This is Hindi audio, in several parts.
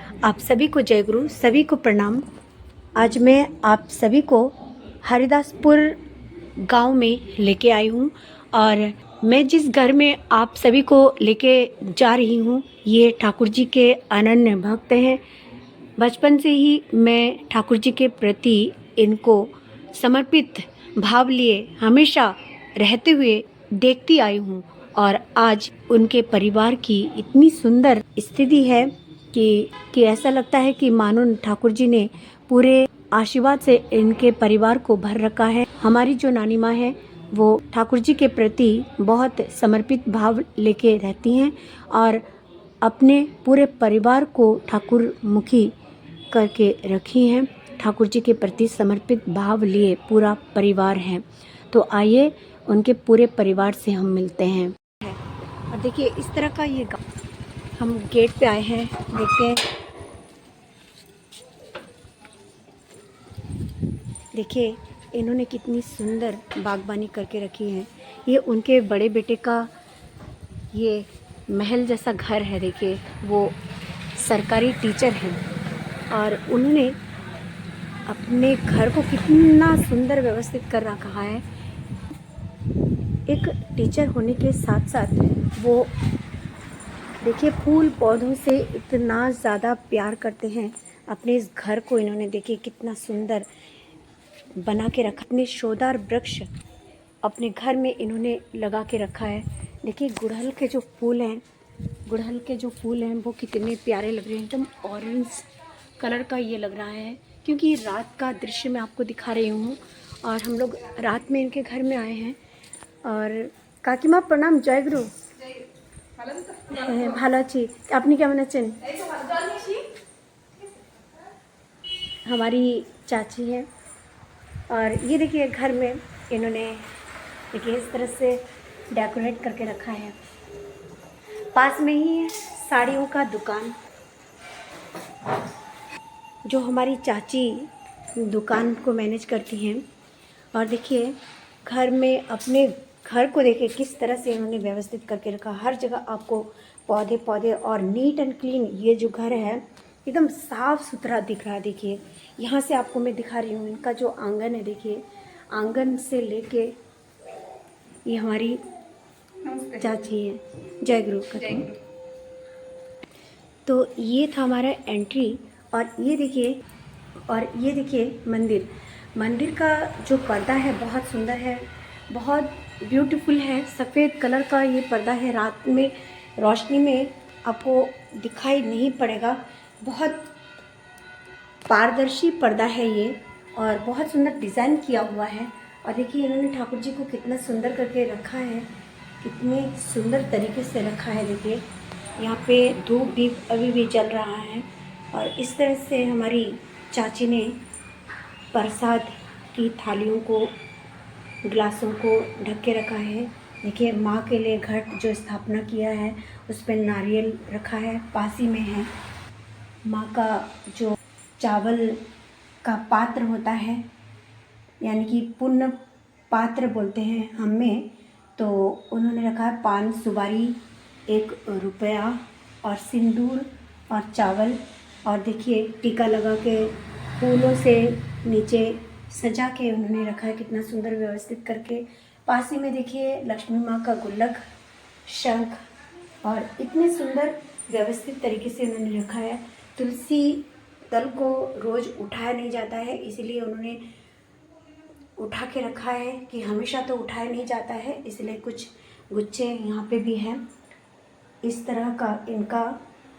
आप सभी को जय गुरु, सभी को प्रणाम। आज मैं आप सभी को हरिदासपुर गांव में लेके आई हूँ और मैं जिस घर में आप सभी को लेके जा रही हूँ ये ठाकुर जी के अनन्य भक्त हैं। बचपन से ही मैं ठाकुर जी के प्रति इनको समर्पित भाव लिए हमेशा रहते हुए देखती आई हूँ और आज उनके परिवार की इतनी सुंदर स्थिति है कि ऐसा लगता है कि मानो ठाकुर जी ने पूरे आशीर्वाद से इनके परिवार को भर रखा है। हमारी जो नानी माँ है वो ठाकुर जी के प्रति बहुत समर्पित भाव लेके रहती हैं और अपने पूरे परिवार को ठाकुर मुखी करके रखी हैं। ठाकुर जी के प्रति समर्पित भाव लिए पूरा परिवार है। तो आइए उनके पूरे परिवार से हम मिलते हैं। और देखिए इस तरह का ये हम गेट पे आए हैं, देखते हैं। देखिए इन्होंने कितनी सुंदर बागबानी करके रखी है। ये उनके बड़े बेटे का ये महल जैसा घर है। देखिए वो सरकारी टीचर हैं और उन्होंने अपने घर को कितना सुंदर व्यवस्थित कर रखा है। एक टीचर होने के साथ साथ वो देखिए फूल पौधों से इतना ज़्यादा प्यार करते हैं। अपने इस घर को इन्होंने देखिए कितना सुंदर बना के रखा। अपने शोदार वृक्ष अपने घर में इन्होंने लगा के रखा है। देखिए गुड़हल के जो फूल हैं वो कितने प्यारे लग रहे हैं। एकदम ऑरेंज कलर का ये लग रहा है क्योंकि रात का दृश्य मैं आपको दिखा रही हूँ और हम लोग रात में इनके घर में आए हैं। और काकी माँ प्रणाम, जय गुरु। ভালো আছি, আপনি কেমন আছেন? हमारी चाची है और ये देखिए घर में इन्होंने देखिए इस तरह से डेकोरेट करके रखा है। पास में ही है साड़ियों का दुकान, जो हमारी चाची दुकान को मैनेज करती हैं। और देखिए घर में अपने घर को देखिए किस तरह से इन्होंने व्यवस्थित करके रखा। हर जगह आपको पौधे और नीट एंड क्लीन ये जो घर है एकदम साफ़ सुथरा दिख रहा है। देखिए यहाँ से आपको मैं दिखा रही हूँ इनका जो आंगन है। देखिए आंगन से लेके ये हमारी चाची है, जय गुरु का। तो ये था हमारा एंट्री और ये देखिए मंदिर का जो पर्दा है बहुत सुंदर है, बहुत ब्यूटीफुल है। सफ़ेद कलर का ये पर्दा है, रात में रोशनी में आपको दिखाई नहीं पड़ेगा। बहुत पारदर्शी पर्दा है ये और बहुत सुंदर डिज़ाइन किया हुआ है। और देखिए इन्होंने ठाकुर जी को कितना सुंदर करके रखा है, कितने सुंदर तरीके से रखा है। देखिए यहाँ पे धूप भी अभी भी जल रहा है और इस तरह से हमारी चाची ने प्रसाद की थालियों को, गिलासों को ढक के रखा है। देखिए माँ के लिए घट जो स्थापना किया है उस पर नारियल रखा है, पास ही में है। माँ का जो चावल का पात्र होता है यानी कि पुण्य पात्र बोलते हैं हम में, तो उन्होंने रखा है पान सुपारी, 1 रुपया और सिंदूर और चावल। और देखिए टीका लगा के फूलों से नीचे सजा के उन्होंने रखा है, कितना सुंदर व्यवस्थित करके। पास ही में देखिए लक्ष्मी माँ का गुल्लक, शंख और इतने सुंदर व्यवस्थित तरीके से उन्होंने रखा है। तुलसी दल को रोज़ उठाया नहीं जाता है, इसलिए उन्होंने उठा के रखा है कि हमेशा तो उठाया नहीं जाता है, इसलिए कुछ गुच्छे यहाँ पे भी हैं। इस तरह का इनका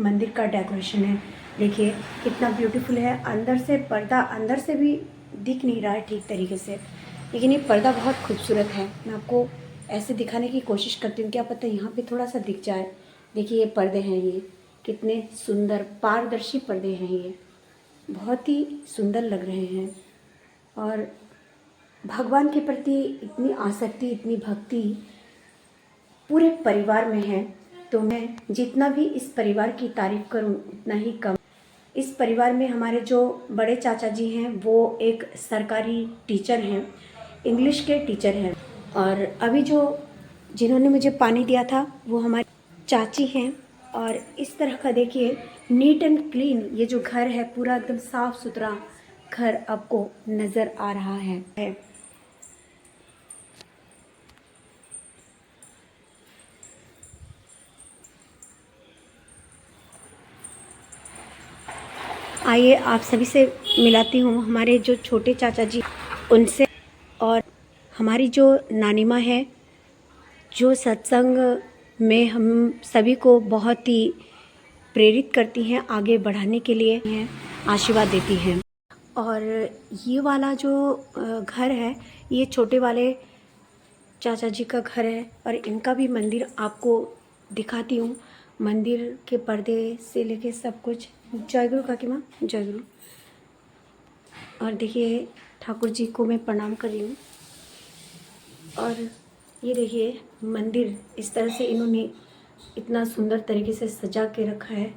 मंदिर का डेकोरेशन है। देखिए कितना ब्यूटीफुल है। अंदर से पर्दा अंदर से भी दिख नहीं रहा है ठीक तरीके से, लेकिन ये पर्दा बहुत खूबसूरत है। मैं आपको ऐसे दिखाने की कोशिश करती हूँ, क्या पता यहाँ पे थोड़ा सा दिख जाए। देखिए ये पर्दे हैं, ये कितने सुंदर पारदर्शी पर्दे हैं, ये बहुत ही सुंदर लग रहे हैं। और भगवान के प्रति इतनी आसक्ति, इतनी भक्ति पूरे परिवार में है। तो मैं जितना भी इस परिवार की तारीफ़ करूं उतना ही कम। इस परिवार में हमारे जो बड़े चाचा जी हैं वो एक सरकारी टीचर हैं, इंग्लिश के टीचर हैं। और अभी जो जिन्होंने मुझे पानी दिया था वो हमारी चाची हैं। और इस तरह का देखिए नीट एंड क्लीन ये जो घर है पूरा एकदम साफ सुथरा घर आपको नज़र आ रहा है। आइए आप सभी से मिलाती हूँ हमारे जो छोटे चाचा जी उनसे, और हमारी जो नानी माँ है जो सत्संग में हम सभी को बहुत ही प्रेरित करती हैं, आगे बढ़ाने के लिए हैं, आशीर्वाद देती हैं। और ये वाला जो घर है ये छोटे वाले चाचा जी का घर है और इनका भी मंदिर आपको दिखाती हूँ। मंदिर के पर्दे से लेके सब कुछ। जय गुरु काकी माँ, जय गुरु। और देखिए ठाकुर जी को मैं प्रणाम कर रही हूँ। और ये देखिए मंदिर इस तरह से इन्होंने इतना सुंदर तरीके से सजा के रखा है।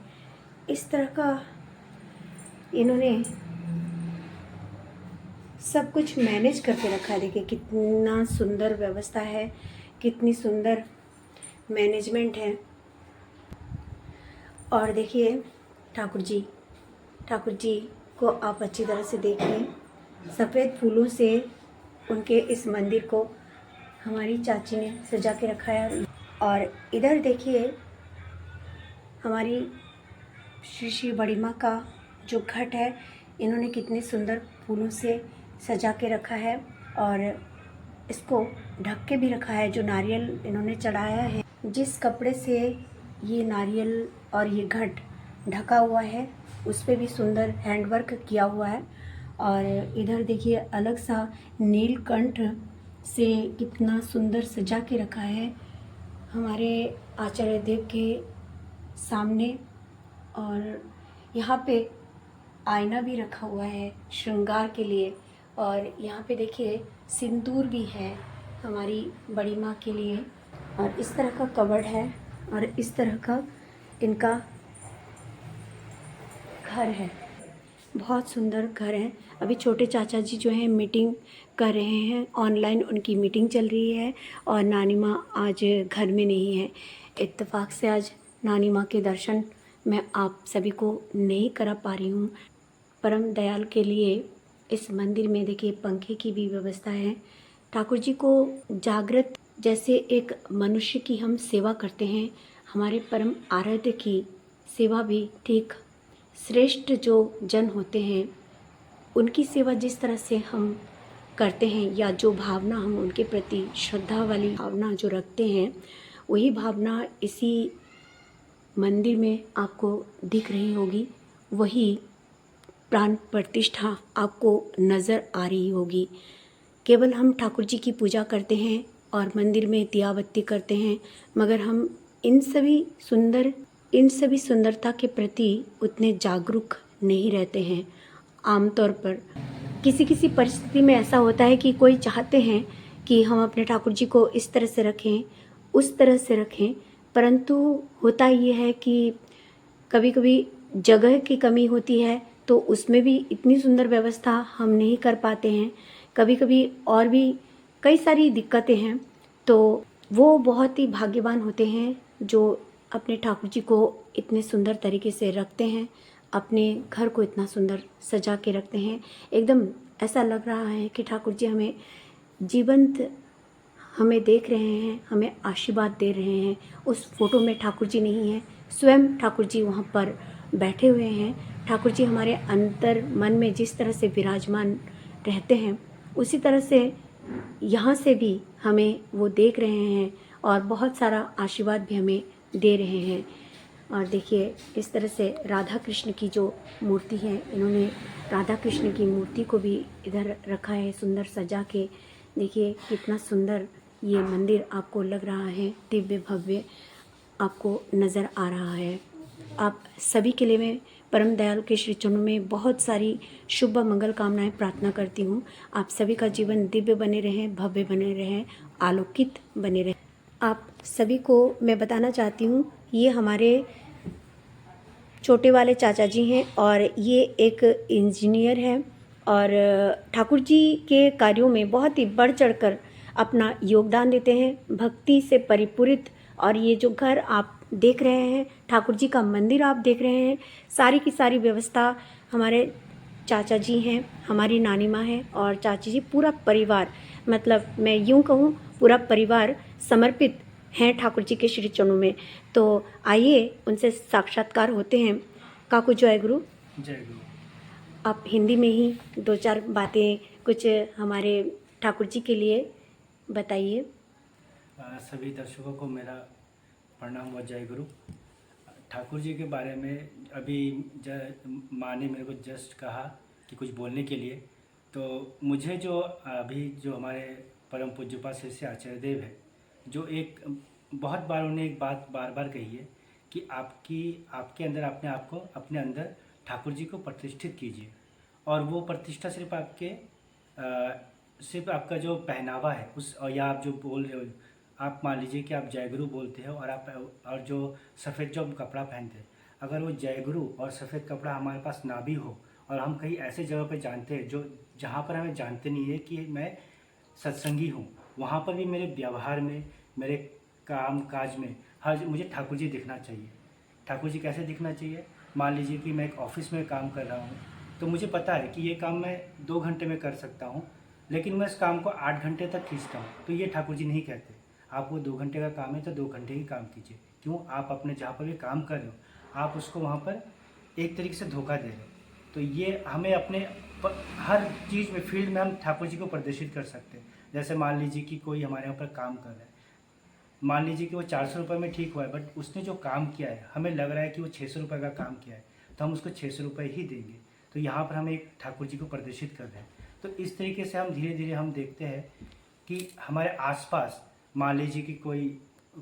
इस तरह का इन्होंने सब कुछ मैनेज करके रखा है। देखिए कितना सुंदर व्यवस्था है, कितनी सुंदर मैनेजमेंट है। और देखिए ठाकुर जी को आप अच्छी तरह से देखिए, सफ़ेद फूलों से उनके इस मंदिर को हमारी चाची ने सजा के रखा है। और इधर देखिए हमारी श्री श्री बड़ी माँ का जो घट है इन्होंने कितने सुंदर फूलों से सजा के रखा है और इसको ढक के भी रखा है। जो नारियल इन्होंने चढ़ाया है, जिस कपड़े से ये नारियल और ये घट ढका हुआ है उस पर भी सुंदर हैंडवर्क किया हुआ है। और इधर देखिए अलग सा नीलकंठ से कितना सुंदर सजा के रखा है हमारे आचार्य देव के सामने। और यहाँ पे आईना भी रखा हुआ है श्रृंगार के लिए। और यहाँ पे देखिए सिंदूर भी है हमारी बड़ी माँ के लिए। और इस तरह का कबर्ड है और इस तरह का इनका घर है, बहुत सुंदर घर है। अभी छोटे चाचा जी जो हैं मीटिंग कर रहे हैं, ऑनलाइन उनकी मीटिंग चल रही है। और नानी माँ आज घर में नहीं है। इत्तेफाक से आज नानी माँ के दर्शन मैं आप सभी को नहीं करा पा रही हूँ। परम दयाल के लिए इस मंदिर में देखिए पंखे की भी व्यवस्था है। ठाकुर जी को जागृत जैसे एक मनुष्य की हम सेवा करते हैं, हमारे परम आराध्य की सेवा भी ठीक श्रेष्ठ जो जन होते हैं उनकी सेवा जिस तरह से हम करते हैं, या जो भावना हम उनके प्रति श्रद्धा वाली भावना जो रखते हैं, वही भावना इसी मंदिर में आपको दिख रही होगी। वही प्राण प्रतिष्ठा आपको नज़र आ रही होगी। केवल हम ठाकुर जी की पूजा करते हैं और मंदिर में दिया बत्ती करते हैं, मगर हम इन सभी सुंदरता के प्रति उतने जागरूक नहीं रहते हैं। आमतौर पर किसी परिस्थिति में ऐसा होता है कि कोई चाहते हैं कि हम अपने ठाकुर जी को इस तरह से रखें, उस तरह से रखें, परंतु होता ये है कि कभी कभी जगह की कमी होती है तो उसमें भी इतनी सुंदर व्यवस्था हम नहीं कर पाते हैं। कभी कभी और भी कई सारी दिक्कतें हैं, तो वो बहुत ही भाग्यवान होते हैं जो अपने ठाकुर जी को इतने सुंदर तरीके से रखते हैं, अपने घर को इतना सुंदर सजा के रखते हैं। एकदम ऐसा लग रहा है कि ठाकुर जी हमें जीवंत हमें देख रहे हैं, हमें आशीर्वाद दे रहे हैं। उस फोटो में ठाकुर जी नहीं है, स्वयं ठाकुर जी वहाँ पर बैठे हुए हैं। ठाकुर जी हमारे अंतर मन में जिस तरह से विराजमान रहते हैं उसी तरह से यहाँ से भी हमें वो देख रहे हैं और बहुत सारा आशीर्वाद भी हमें दे रहे हैं। और देखिए इस तरह से राधा कृष्ण की जो मूर्ति है, इन्होंने राधा कृष्ण की मूर्ति को भी इधर रखा है सुंदर सजा के। देखिए कितना सुंदर ये मंदिर आपको लग रहा है, दिव्य भव्य आपको नज़र आ रहा है। आप सभी के लिए मैं परम दयाल के श्री चरणों में बहुत सारी शुभ मंगल कामनाएं प्रार्थना करती हूँ। आप सभी का जीवन दिव्य बने रहे, भव्य बने रहे, आलोकित बने रहे। आप सभी को मैं बताना चाहती हूँ, ये हमारे छोटे वाले चाचा जी हैं और ये एक इंजीनियर हैं और ठाकुर जी के कार्यों में बहुत ही बढ़ चढ़कर अपना योगदान देते हैं, भक्ति से परिपूरित। और ये जो घर आप देख रहे हैं, ठाकुर जी का मंदिर आप देख रहे हैं। सारी की सारी व्यवस्था हमारे चाचा जी हैं, हमारी नानी माँ है और चाची जी, पूरा परिवार, मतलब मैं यूँ कहूँ पूरा परिवार समर्पित हैं ठाकुर जी के श्री चरणों में। तो आइए उनसे साक्षात्कार होते हैं। काकू जय गुरु। जय गुरु। आप हिंदी में ही दो चार बातें कुछ हमारे ठाकुर जी के लिए बताइए। सभी दर्शकों को मेरा प्रणाम व जय गुरु। ठाकुर जी के बारे में अभी माँ ने मेरे को जस्ट कहा कि कुछ बोलने के लिए, तो मुझे जो अभी जो हमारे परम पूज्यपाद श्री श्री आचार्य देव है, जो एक बहुत बार उन्हें एक बात बार बार कही है कि आपके अंदर अपने अंदर ठाकुर जी को प्रतिष्ठित कीजिए। और वो प्रतिष्ठा सिर्फ आपका जो पहनावा है उस, या आप जो बोल रहे हो, आप मान लीजिए कि आप जय गुरु बोलते हो और जो सफ़ेद जो कपड़ा पहनते हैं, अगर वो जय गुरु और सफ़ेद कपड़ा हमारे पास ना भी हो और हम कहीं ऐसे जगह पर जानते हैं जहाँ पर हमें जानते नहीं है कि मैं सत्संगी हूँ, वहाँ पर भी मेरे व्यवहार में, मेरे काम काज में मुझे ठाकुर जी दिखना चाहिए। ठाकुर जी कैसे दिखना चाहिए? मान लीजिए कि मैं एक ऑफिस में काम कर रहा हूँ, तो मुझे पता है कि ये काम मैं 2 घंटे में कर सकता हूँ, लेकिन मैं इस काम को 8 घंटे तक खींचता हूँ। तो ये ठाकुर जी नहीं कहते। आप वो 2 घंटे का काम है तो 2 घंटे ही काम कीजिए। क्यों? आप अपने जहाँ पर भी काम कर रहे हो, आप उसको वहाँ पर एक तरीके से धोखा दे रहे हो। तो ये हमें अपने हर चीज़ में, फील्ड में हम ठाकुर जी को प्रदर्शित कर सकते हैं। जैसे मान लीजिए कि कोई हमारे यहाँ पर काम कर रहा है, मान लीजिए कि वो 400 रुपये में ठीक हुआ है, बट उसने जो काम किया है हमें लग रहा है कि वो 600 रुपये का काम किया है, तो हम उसको 600 रुपये ही देंगे। तो यहाँ पर हम एक ठाकुर जी को प्रदर्शित कर रहे हैं। तो इस तरीके से हम धीरे धीरे हम देखते हैं कि हमारे आसपास मान लीजिए कि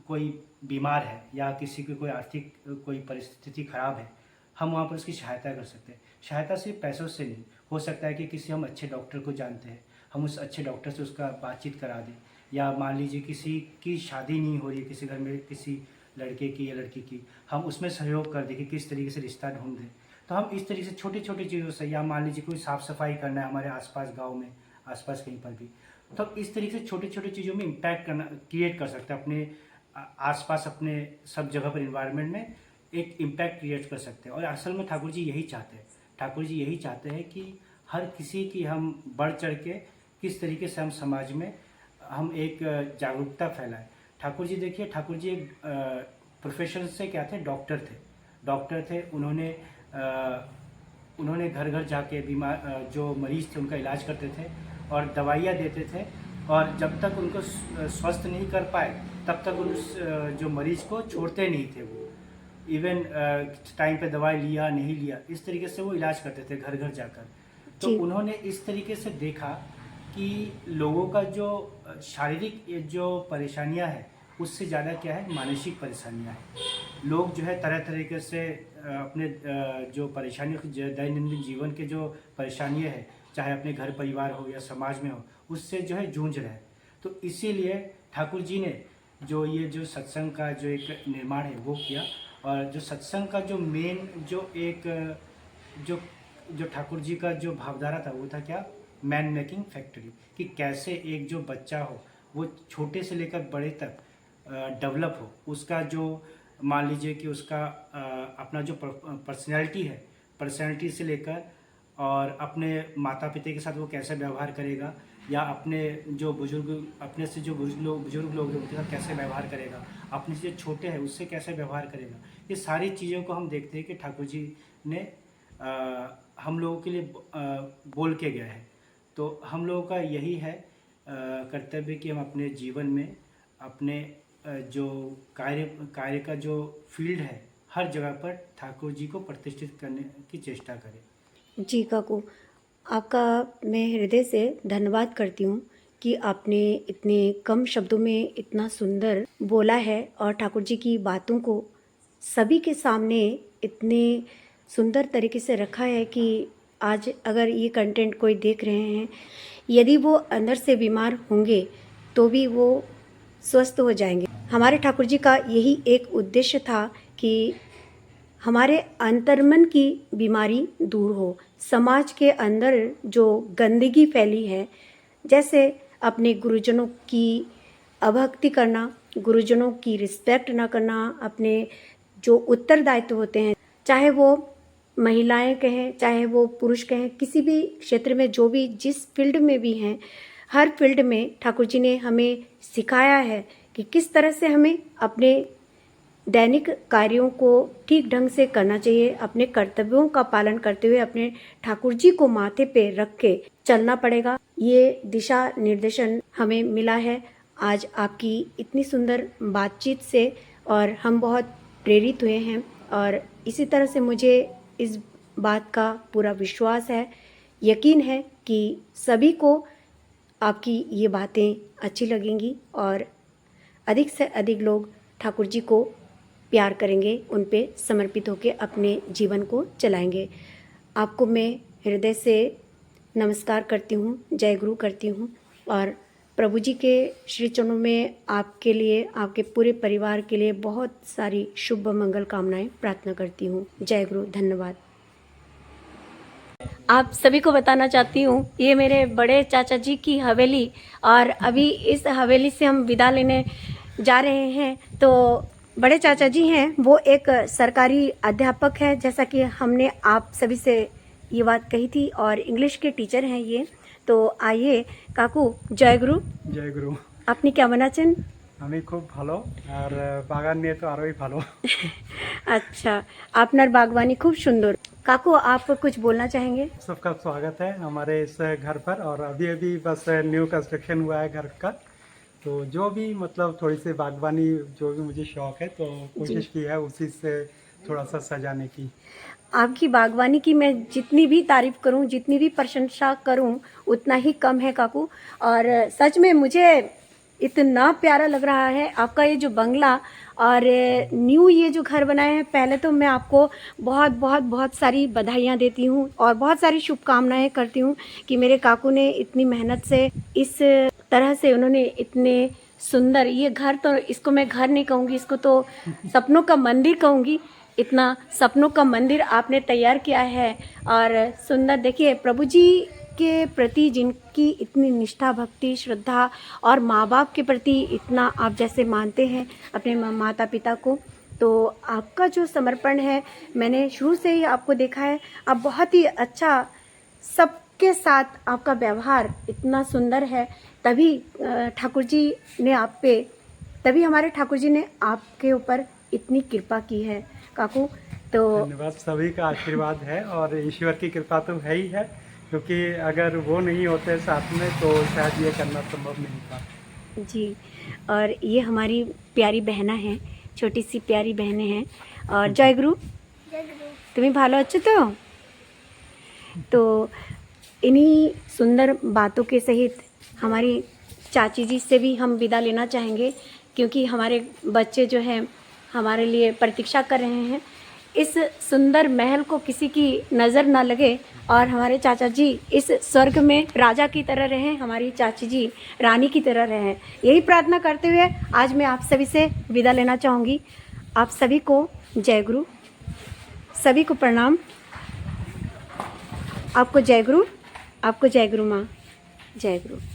कोई बीमार है या किसी की कोई आर्थिक कोई परिस्थिति खराब है, हम वहाँ पर उसकी सहायता कर सकते हैं। सहायता सिर्फ पैसों से नहीं, हो सकता है कि किसी हम अच्छे डॉक्टर को जानते हैं, हम उस अच्छे डॉक्टर से उसका बातचीत करा दें। या मान लीजिए किसी की शादी नहीं हो रही है, किसी घर में किसी लड़के की या लड़की की, हम उसमें सहयोग कर दें कि किस तरीके से रिश्ता ढूंढ दें। तो हम इस तरीके से छोटी छोटी चीज़ों से, या मान लीजिए कोई साफ़ सफाई करना है हमारे आसपास गांव में, आसपास कहीं पर भी, तो इस तरीके से छोटी छोटी चीज़ों में इम्पैक्ट क्रिएट कर सकते हैं। अपने आसपास, अपने सब जगह पर, इन्वायरमेंट में एक इम्पैक्ट क्रिएट कर सकते हैं। और असल में ठाकुर जी यही चाहते हैं। ठाकुर जी यही चाहते हैं कि हर किसी की हम बढ़ चढ़ के किस तरीके से हम समाज में हम एक जागरूकता फैलाएं। ठाकुर जी देखिए, ठाकुर जी एक प्रोफेशन से क्या थे? डॉक्टर थे। उन्होंने घर घर जाके बीमार जो मरीज़ थे उनका इलाज करते थे और दवाइयाँ देते थे, और जब तक उनको स्वस्थ नहीं कर पाए तब तक उस जो मरीज़ को छोड़ते नहीं थे। वो इवन टाइम पे दवाई लिया नहीं लिया, इस तरीके से वो इलाज करते थे घर घर जाकर। तो उन्होंने इस तरीके से देखा कि लोगों का जो शारीरिक जो परेशानियां है, उससे ज़्यादा क्या है, मानसिक परेशानियां हैं। लोग जो है तरह तरीके से अपने जो परेशानियों, दैनंदिन जीवन के जो परेशानियां है, चाहे अपने घर परिवार हो या समाज में हो, उससे जो है जूझ रहे हैं। तो इसीलिए ठाकुर जी ने जो सत्संग का जो एक निर्माण है वो किया। और जो सत्संग का जो मेन जो ठाकुर जी का जो भावधारा था वो था क्या? Man making factory. कि कैसे एक जो बच्चा हो वो छोटे से लेकर बड़े तक डेवलप हो, उसका जो मान लीजिए कि उसका अपना जो पर्सनैलिटी से लेकर, और अपने माता पिता के साथ वो कैसे व्यवहार करेगा, या अपने जो बुजुर्ग लोग हैं उनके साथ कैसे व्यवहार करेगा, अपने से जो छोटे हैं उससे कैसे व्यवहार करेगा, ये सारी चीज़ों को हम देखते हैं कि ठाकुर जी ने हम लोगों के लिए बोल के गए हैं। तो हम लोगों का यही है कर्तव्य कि हम अपने जीवन में अपने जो कार्य का जो फील्ड है, हर जगह पर ठाकुर जी को प्रतिष्ठित करने की चेष्टा करें। जी काकू, आपका मैं हृदय से धन्यवाद करती हूँ कि आपने इतने कम शब्दों में इतना सुंदर बोला है और ठाकुर जी की बातों को सभी के सामने इतने सुंदर तरीके से रखा है कि आज अगर ये कंटेंट कोई देख रहे हैं, यदि वो अंदर से बीमार होंगे तो भी वो स्वस्थ हो जाएंगे। हमारे ठाकुर जी का यही एक उद्देश्य था कि हमारे अंतर्मन की बीमारी दूर हो। समाज के अंदर जो गंदगी फैली है, जैसे अपने गुरुजनों की अभक्ति करना, गुरुजनों की रिस्पेक्ट ना करना, अपने जो उत्तरदायित्व होते हैं, चाहे वो महिलाएं कहें चाहे वो पुरुष कहें, किसी भी क्षेत्र में जो भी जिस फील्ड में भी हैं, हर फील्ड में ठाकुर जी ने हमें सिखाया है कि किस तरह से हमें अपने दैनिक कार्यों को ठीक ढंग से करना चाहिए, अपने कर्तव्यों का पालन करते हुए अपने ठाकुर जी को माथे पे रख के चलना पड़ेगा। ये दिशा निर्देशन हमें मिला है आज आपकी इतनी सुंदर बातचीत से, और हम बहुत प्रेरित हुए हैं, और इसी तरह से मुझे इस बात का पूरा विश्वास है, यकीन है कि सभी को आपकी ये बातें अच्छी लगेंगी और अधिक से अधिक लोग ठाकुर जी को प्यार करेंगे, उन पे समर्पित होकर अपने जीवन को चलाएंगे। आपको मैं हृदय से नमस्कार करती हूँ, जय गुरु करती हूँ, और प्रभु जी के श्री चरणों में आपके लिए, आपके पूरे परिवार के लिए बहुत सारी शुभ मंगल कामनाएं प्रार्थना करती हूँ। जय गुरु, धन्यवाद। आप सभी को बताना चाहती हूँ, ये मेरे बड़े चाचा जी की हवेली, और अभी इस हवेली से हम विदा लेने जा रहे हैं। तो बड़े चाचा जी हैं, वो एक सरकारी अध्यापक है, जैसा कि हमने आप सभी से ये बात कही थी, और इंग्लिश के टीचर हैं ये। तो आइए काकू, जय गुरु। জয় গুরু। আপনি কেমন আছেন? আমি খুব ভালো, আর বাগান নিয়ে তো আরোই ভালো। अच्छा, আপনার बागवानी खूब सुंदर। काकू, आप कुछ बोलना चाहेंगे? सबका स्वागत है हमारे इस घर पर, और अभी अभी बस न्यू कंस्ट्रक्शन हुआ है घर का, तो जो भी मतलब थोड़ी सी बागवानी जो भी मुझे शौक है, तो कोशिश की है उसी से थोड़ा सा सजाने की। आपकी बागवानी की मैं जितनी भी तारीफ करूं, जितनी भी प्रशंसा करूं, उतना ही कम है काकू। और सच में मुझे इतना प्यारा लग रहा है आपका ये जो बंगला, और न्यू ये जो घर बनाए हैं। पहले तो मैं आपको बहुत बहुत बहुत सारी बधाइयाँ देती हूँ और बहुत सारी शुभकामनाएं करती हूँ कि मेरे काकू ने इतनी मेहनत से, इस तरह से उन्होंने इतने सुंदर ये घर, तो इसको मैं घर नहीं कहूँगी, इसको तो सपनों का मंदिर कहूँगी। इतना सपनों का मंदिर आपने तैयार किया है, और सुंदर। देखिए, प्रभु जी के प्रति जिनकी इतनी निष्ठा, भक्ति, श्रद्धा, और माँ बाप के प्रति इतना आप जैसे मानते हैं अपने माता पिता को, तो आपका जो समर्पण है, मैंने शुरू से ही आपको देखा है। आप बहुत ही अच्छा, सबके साथ आपका व्यवहार इतना सुंदर है। तभी ठाकुर जी ने आप पे, तभी हमारे ठाकुर जी ने आपके ऊपर इतनी कृपा की है काकू। तो धन्यवाद, सभी का आशीर्वाद है, और ईश्वर की कृपा तो है ही है, क्योंकि अगर वो नहीं होते साथ में तो शायद ये करना संभव नहीं था। जी, और ये हमारी प्यारी बहना है, छोटी सी प्यारी बहनें हैं। और जय गुरु। तुम्हें भालो अच्छे तो इन्हीं सुंदर बातों के सहित हमारी चाची जी से भी हम विदा लेना चाहेंगे, क्योंकि हमारे बच्चे जो हैं हमारे लिए प्रतीक्षा कर रहे हैं। इस सुंदर महल को किसी की नज़र ना लगे, और हमारे चाचा जी इस स्वर्ग में राजा की तरह रहें, हमारी चाची जी रानी की तरह रहें। यही प्रार्थना करते हुए आज मैं आप सभी से विदा लेना चाहूँगी। आप सभी को जय गुरु, सभी को प्रणाम। आपको जय गुरु, आपको जय गुरु माँ, जय गुरु।